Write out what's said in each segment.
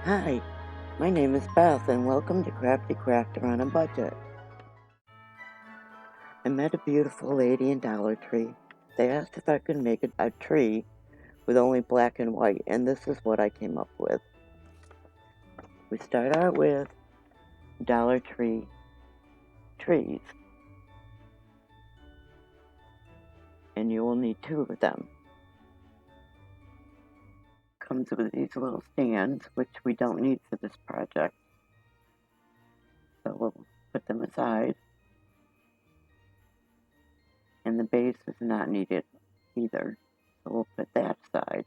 Hi, my name is Beth and welcome to Crafty Crafter on a Budget. I met a beautiful lady in Dollar Tree. They asked if I could make a tree with only black and white, and this is what I came up with. We start out with Dollar Tree trees, and you will need 2 of them. Comes with these little stands, which we don't need for this project, so we'll put them aside. And the base is not needed either, so we'll put that aside.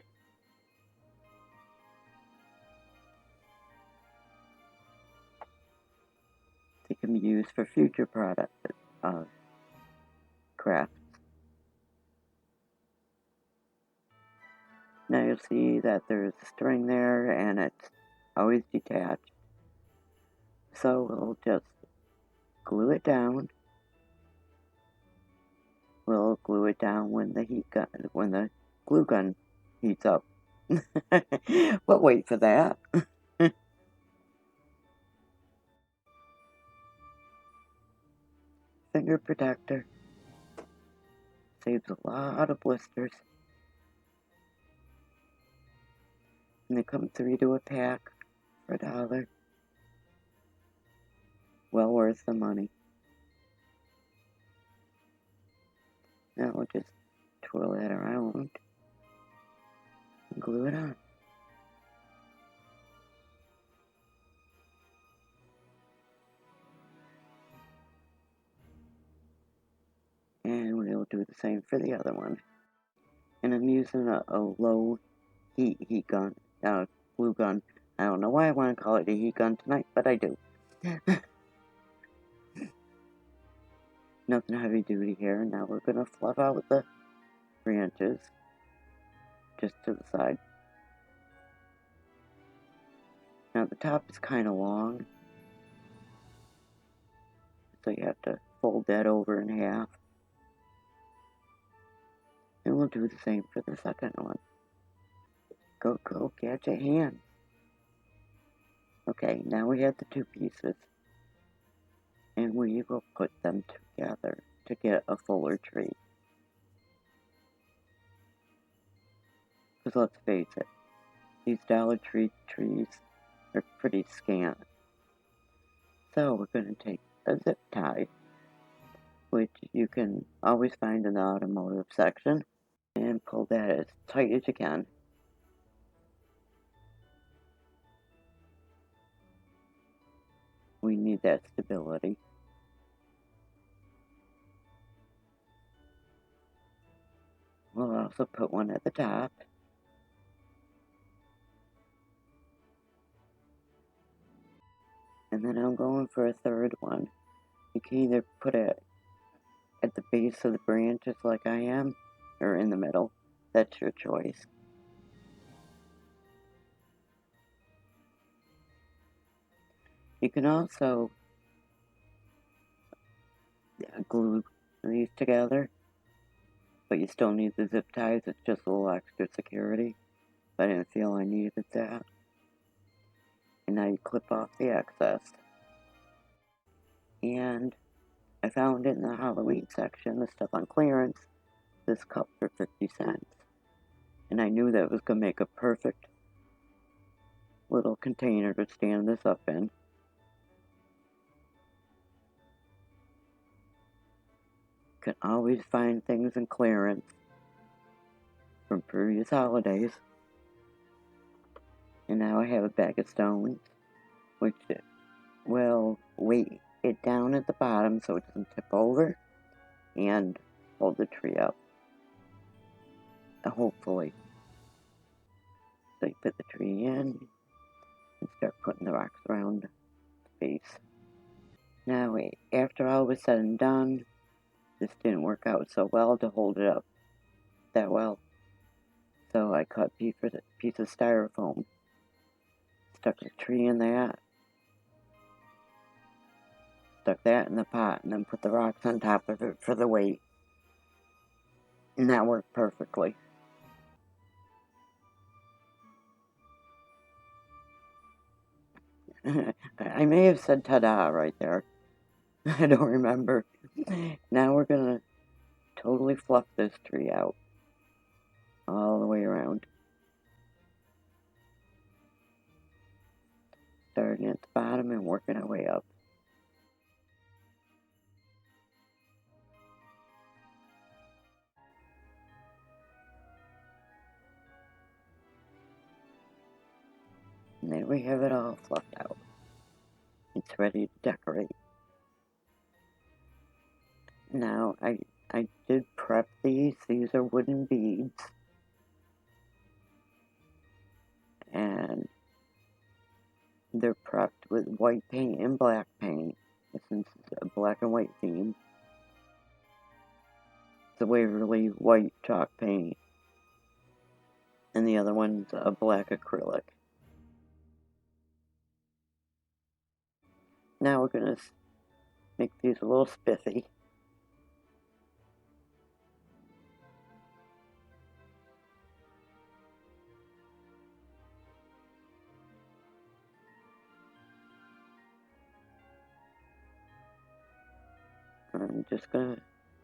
They can be used for future products, crafts. Now you'll see that there's a string there and it's always detached. So we'll just glue it down. We'll glue it down when the glue gun heats up. But wait for that. Finger protector. Saves a lot of blisters. And they come 3 to a pack for $1. Well worth the money. Now we'll just twirl that around and glue it on. And we'll do the same for the other one. And I'm using a low heat gun, glue gun. I don't know why I want to call it a heat gun tonight, but I do. Nothing heavy duty here. Now we're going to fluff out the branches just to the side. Now the top is kind of long, so you have to fold that over in half. And we'll do the same for the second one. Go, catch a hand. Okay, now we have the 2 pieces. And we will put them together to get a fuller tree. Because let's face it, these Dollar Tree trees are pretty scant. So we're going to take a zip tie, which you can always find in the automotive section, and pull that as tight as you can. We need that stability. We'll also put one at the top. And then I'm going for a third one. You can either put it at the base of the branches like I am, or in the middle. That's your choice. You can also glue these together, but you still need the zip ties. It's just a little extra security. I didn't feel I needed that. And now you clip off the excess. And I found in the Halloween section, the stuff on clearance, this cup for 50 cents. And I knew that was going to make a perfect little container to stand this up in. Can always find things in clearance from previous holidays. And now I have a bag of stones, which will weight it down at the bottom so it doesn't tip over and hold the tree up. Hopefully. So you put the tree in and start putting the rocks around the base. Now, after all was said and done, this didn't work out so well to hold it up that well. So I cut a piece of styrofoam, stuck the tree in that, stuck that in the pot, and then put the rocks on top of it for the weight. And that worked perfectly. I may have said ta-da right there. I don't remember. Now we're gonna totally fluff this tree out all the way around. Starting at the bottom and working our way up. And there we have it all fluffed out. It's ready to decorate. Now, I did prep these. These are wooden beads. And they're prepped with white paint and black paint. Since it's a black and white theme. The Waverly white chalk paint. And the other one's a black acrylic. Now we're going to make these a little spiffy. I'm just going to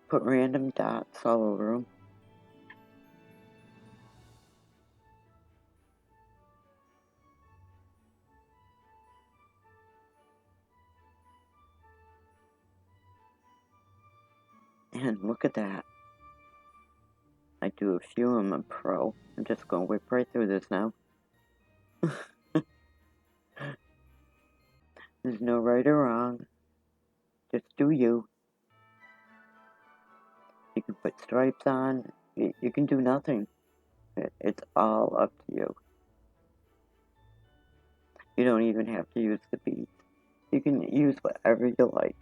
put random dots all over them. And look at that. I do a few, I'm a pro. I'm just going to whip right through this now. There's no right or wrong. Just do you. You can put stripes on. You can do nothing. It's all up to you. You don't even have to use the beads. You can use whatever you like.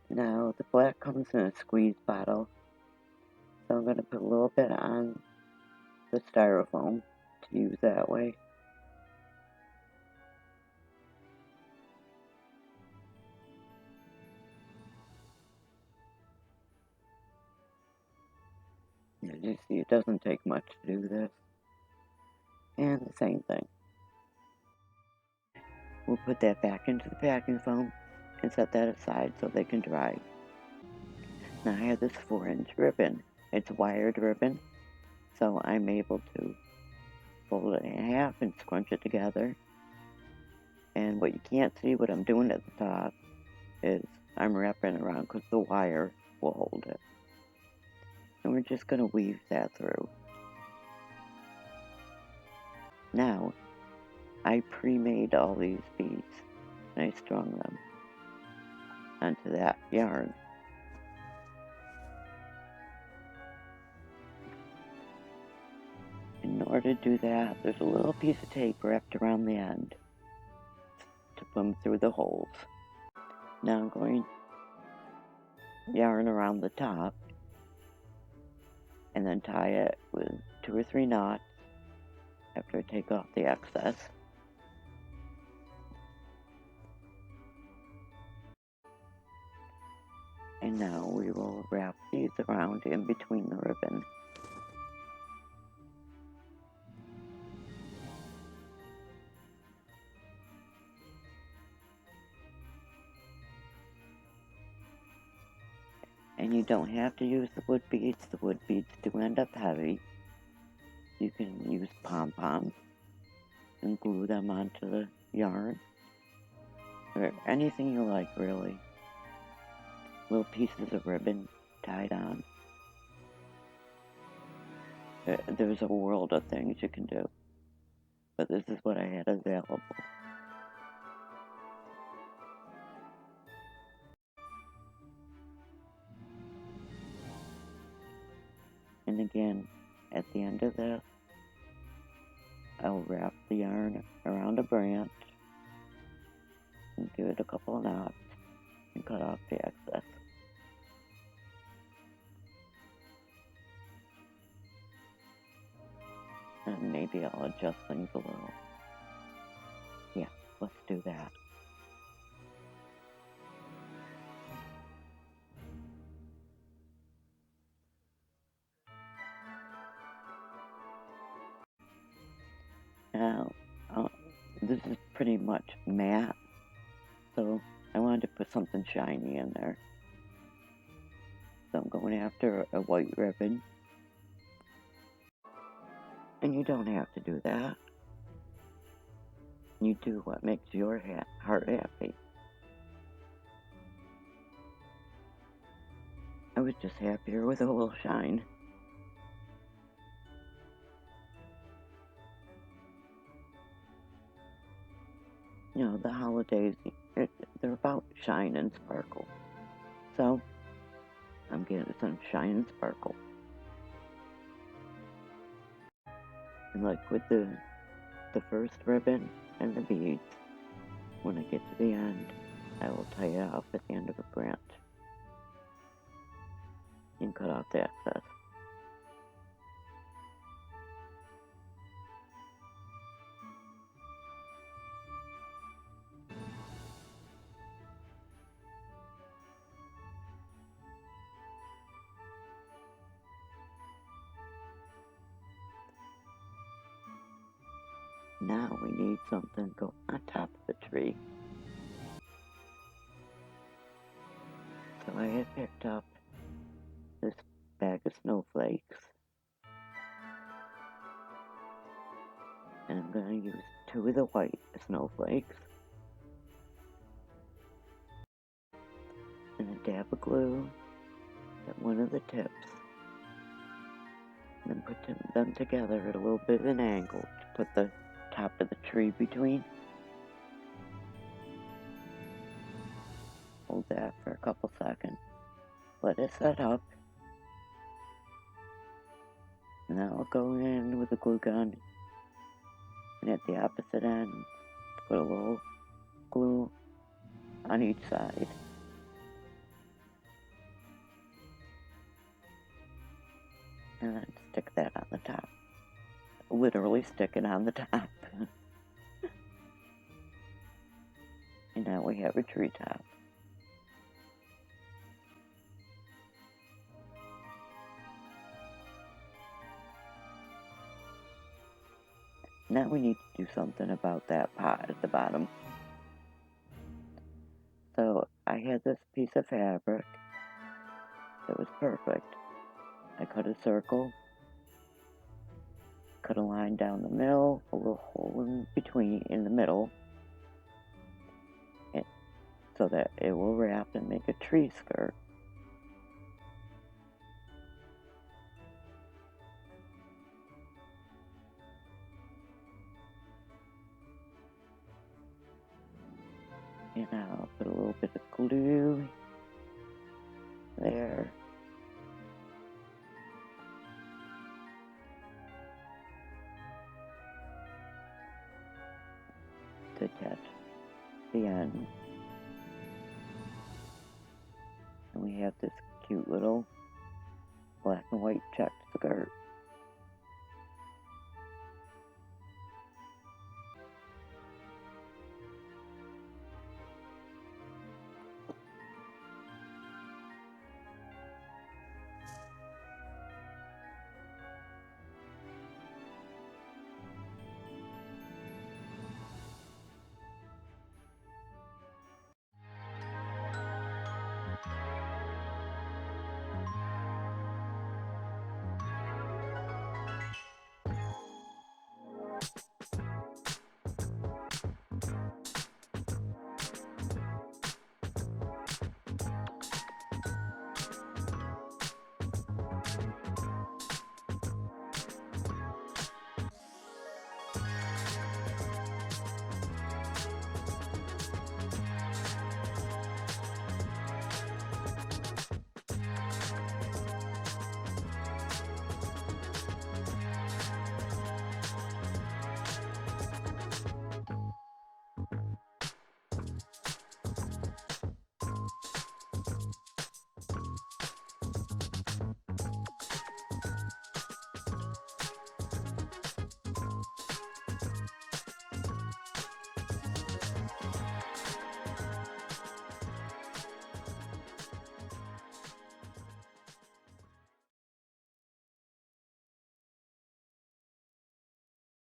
Now, the black comes in a squeeze bottle. So I'm going to put a little bit on the styrofoam to use that way. You see, it doesn't take much to do this. And the same thing. We'll put that back into the packing foam and set that aside so they can dry. Now I have this 4-inch ribbon. It's wired ribbon, so I'm able to fold it in half and scrunch it together. And what you can't see, what I'm doing at the top, is I'm wrapping around because the wire will hold it. And we're just going to weave that through. Now, I pre-made all these beads, and I strung them onto that yarn. In order to do that, there's a little piece of tape wrapped around the end to put them through the holes. Now I'm going to yarn around the top and then tie it with 2 or 3 knots after I take off the excess. And now we will wrap these around in between the ribbon. And you don't have to use the wood beads. The wood beads do end up heavy. You can use pom-poms and glue them onto the yarn. Or anything you like, really. Little pieces of ribbon tied on. There's a world of things you can do. But this is what I had available. And again, at the end of this, I'll wrap the yarn around a branch and give it a couple of knots and cut off the excess. And maybe I'll adjust things a little. Yeah, let's do that. Now, This is pretty much matte, so I wanted to put something shiny in there. So I'm going after a white ribbon. And you don't have to do that. You do what makes your heart happy. I was just happier with a little shine. You know, the holidays, they're about shine and sparkle. So, I'm getting some shine and sparkle. And like with the first ribbon and the beads, when I get to the end, I will tie it off at the end of a branch and cut off the excess. Now we need something to go on top of the tree. So I had picked up this bag of snowflakes, and I'm going to use 2 of the white snowflakes and a dab of glue at one of the tips, and then put them together at a little bit of an angle to put the top of the tree between. Hold that for a couple seconds. Let it set up. And then I'll go in with a glue gun, and at the opposite end, put a little glue on each side. And then stick that on the top. Literally stick it on the top. And now we have a treetop. Now we need to do something about that pot at the bottom. So I had this piece of fabric that was perfect. I cut a circle, cut a line down the middle, a little hole in between, in the middle, so that it will wrap and make a tree skirt. And I'll put a little bit of glue there. To attach the end. And we have this cute little black and white checked skirt.